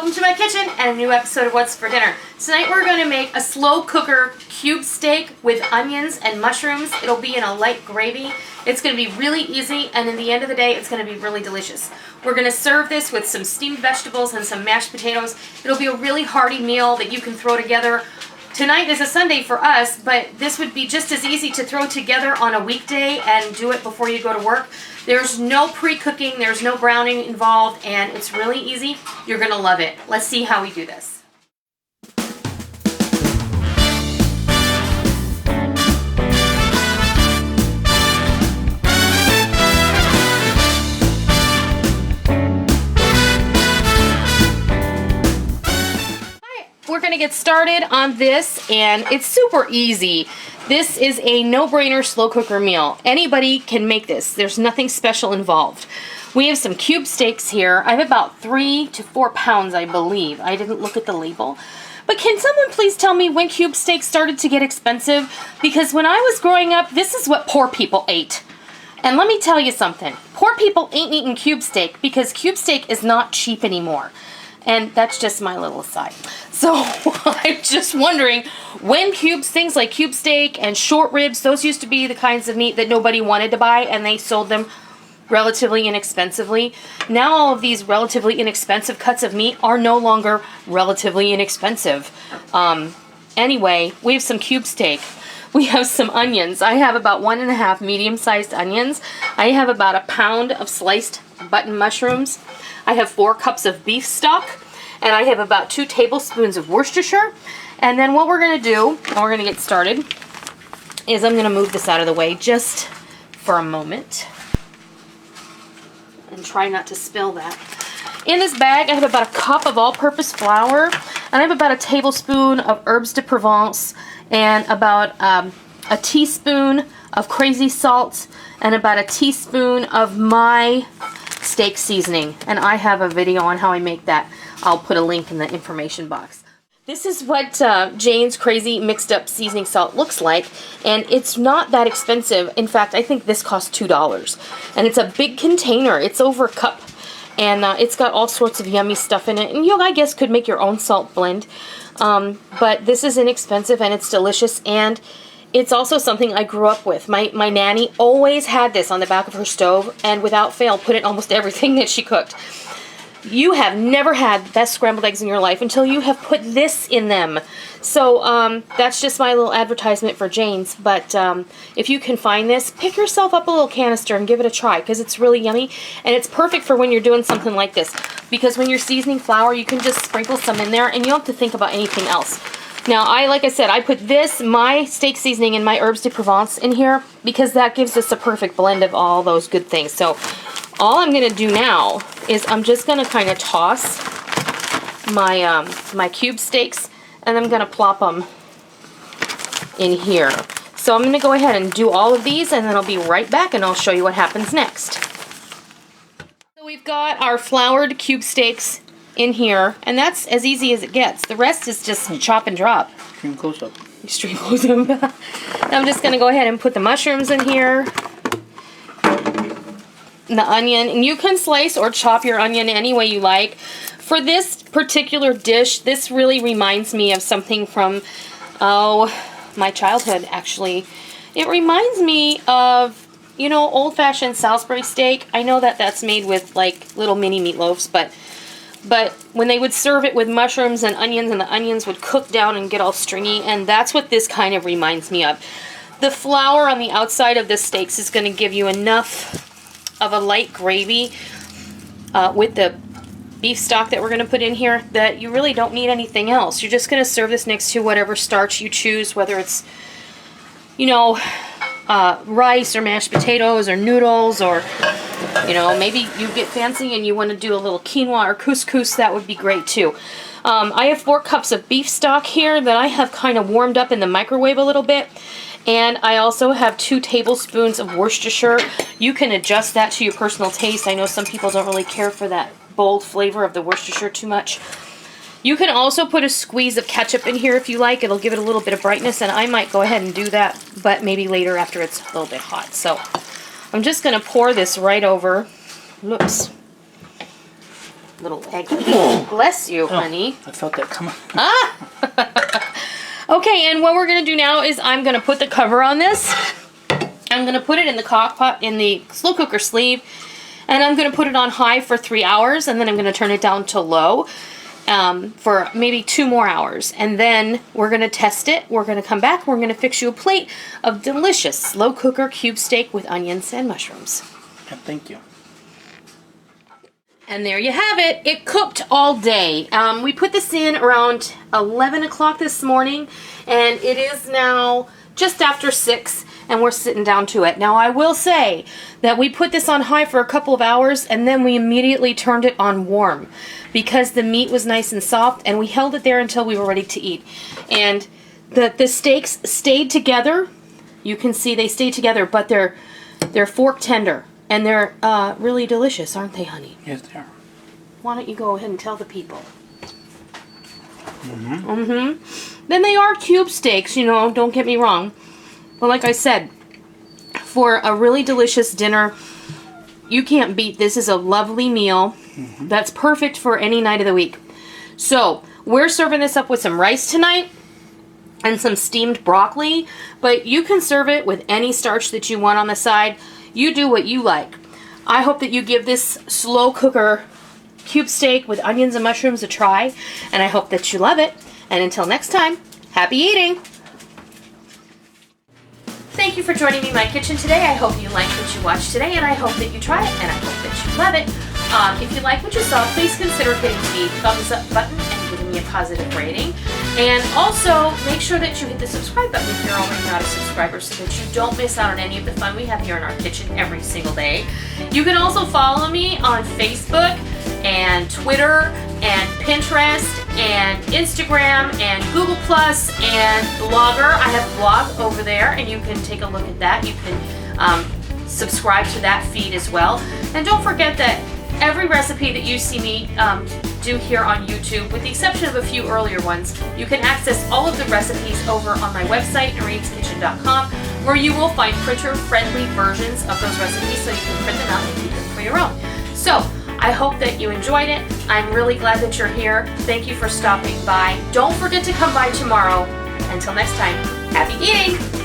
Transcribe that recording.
Welcome to my kitchen and a new episode of What's for Dinner. Tonight we're going to make a slow cooker cube steak with onions and mushrooms. It'll be in a light gravy. It's going to be really easy, and in the end of the day it's going to be really delicious. We're going to serve this with some steamed vegetables and some mashed potatoes. It'll be a really hearty meal that you can throw together. Tonight is a Sunday for us, but this would be just as easy to throw together on a weekday and do it before you go to work. There's no pre-cooking, there's no browning involved, and it's really easy. You're going to love it. Let's see how we do this. We're going to get started on this, and it's super easy. This is a no-brainer slow cooker meal. Anybody can make this. There's nothing special involved. We have some cube steaks here. I have about 3 to 4 pounds, I believe. I didn't look at the label. But can someone please tell me when cube steaks started to get expensive? Because when I was growing up, this is what poor people ate. And let me tell you something. Poor people ain't eating cube steak because cube steak is not cheap anymore. And that's just my little aside. So I'm just wondering when things like cube steak and short ribs, those used to be the kinds of meat that nobody wanted to buy, and they sold them relatively inexpensively. Now all of these relatively inexpensive cuts of meat are no longer relatively inexpensive. Anyway, we have some cube steak. We have some onions. I have about 1.5 medium-sized onions. I have about 1 pound of sliced button mushrooms. I have 4 cups of beef stock, and I have about 2 tablespoons of Worcestershire. And then what we're going to do, and we're going to get started, is I'm going to move this out of the way just for a moment and try not to spill that. In this bag, I have about 1 cup of all-purpose flour, and I have about 1 tablespoon of herbs de Provence, and about a teaspoon of crazy salt, and about 1 teaspoon of my steak seasoning. And I have a video on how I make that. I'll put a link in the information box. This is what Jane's Crazy Mixed Up Seasoning Salt looks like, and it's not that expensive. In fact, I think this costs $2, and it's a big container. It's over 1 cup, and it's got all sorts of yummy stuff in it, and you, I guess, could make your own salt blend. But this is inexpensive, and it's delicious, and it's also something I grew up with. My nanny always had this on the back of her stove, and without fail put it in almost everything that she cooked. You have never had the best scrambled eggs in your life until you have put this in them. So that's just my little advertisement for Jane's. But if you can find this, pick yourself up a little canister and give it a try, because it's really yummy, and it's perfect for when you're doing something like this. Because when you're seasoning flour, you can just sprinkle some in there, and you don't have to think about anything else. Now, like I said, I put this, my steak seasoning, and my herbs de Provence in here because that gives us a perfect blend of all those good things. So all I'm going to do now is I'm just going to kind of toss my my cube steaks, and I'm going to plop them in here. So I'm going to go ahead and do all of these, and then I'll be right back and I'll show you what happens next. So we've got our floured cube steaks in here, and that's as easy as it gets. The rest is just chop and drop. Extreme close-up. Extreme close-up. I'm just going to go ahead and put the mushrooms in here. The onion, and you can slice or chop your onion any way you like. For this particular dish, this really reminds me of something from, my childhood, actually. It reminds me of, you know, old-fashioned Salisbury steak. I know that that's made with, like, little mini meatloafs, but when they would serve it with mushrooms and the onions would cook down and get all stringy, and that's what this kind of reminds me of. The flour on the outside of the steaks is going to give you enough of a light gravy with the beef stock that we're going to put in here that you really don't need anything else. You're just going to serve this next to whatever starch you choose, whether it's, you know, rice or mashed potatoes or noodles, or, you know, maybe you get fancy and you want to do a little quinoa or couscous. That would be great too. I have 4 cups of beef stock here that I have kind of warmed up in the microwave a little bit. And I also have 2 tablespoons of Worcestershire. You can adjust that to your personal taste. I know some people don't really care for that bold flavor of the Worcestershire too much. You can also put a squeeze of ketchup in here if you like. It'll give it a little bit of brightness, and I might go ahead and do that, but maybe later after it's a little bit hot. So I'm just going to pour this right over. Whoops. little egg. Bless you, honey. I felt that coming. Okay, and what we're gonna do now is I'm gonna put the cover on this. I'm gonna put it in the crock pot in the slow cooker sleeve, and I'm gonna put it on high for 3 hours, and then I'm gonna turn it down to low for maybe 2 more hours. And then we're gonna test it. We're gonna come back. We're gonna fix you a plate of delicious slow cooker cube steak with onions and mushrooms. Yeah, thank you. And there you have it. It cooked all day. We put this in around 11 o'clock this morning, and it is now just after 6, and we're sitting down to it. Now, I will say that we put this on high for a couple of hours, and then we immediately turned it on warm because the meat was nice and soft, and we held it there until we were ready to eat. And the steaks stayed together. You can see they stayed together, but they're fork tender. And they're really delicious, aren't they, honey? Yes, they are. Why don't you go ahead and tell the people? Then they are cube steaks, you know, don't get me wrong. But like I said, for a really delicious dinner, you can't beat this. Is a lovely meal that's perfect for any night of the week. So, we're serving this up with some rice tonight and some steamed broccoli, but you can serve it with any starch that you want on the side. You do what you like. I hope that you give this slow cooker cube steak with onions and mushrooms a try, and I hope that you love it. And until next time, happy eating! Thank you for joining me in my kitchen today. I hope you liked what you watched today, and I hope that you try it, and I hope that you love it. If you like what you saw, please consider hitting the thumbs up button and giving me a positive rating. And also, make sure that you hit the subscribe button if you're already not a subscriber so that you don't miss out on any of the fun we have here in our kitchen every single day. You can also follow me on Facebook and Twitter and Pinterest and Instagram and Google Plus and Blogger. I have a blog over there, and you can take a look at that. You can subscribe to that feed as well. And don't forget that every recipe that you see me do here on YouTube, with the exception of a few earlier ones, you can access all of the recipes over on my website, noreenskitchen.com, where you will find printer-friendly versions of those recipes so you can print them out and keep them for your own. So, I hope that you enjoyed it. I'm really glad that you're here. Thank you for stopping by. Don't forget to come by tomorrow. Until next time, happy eating!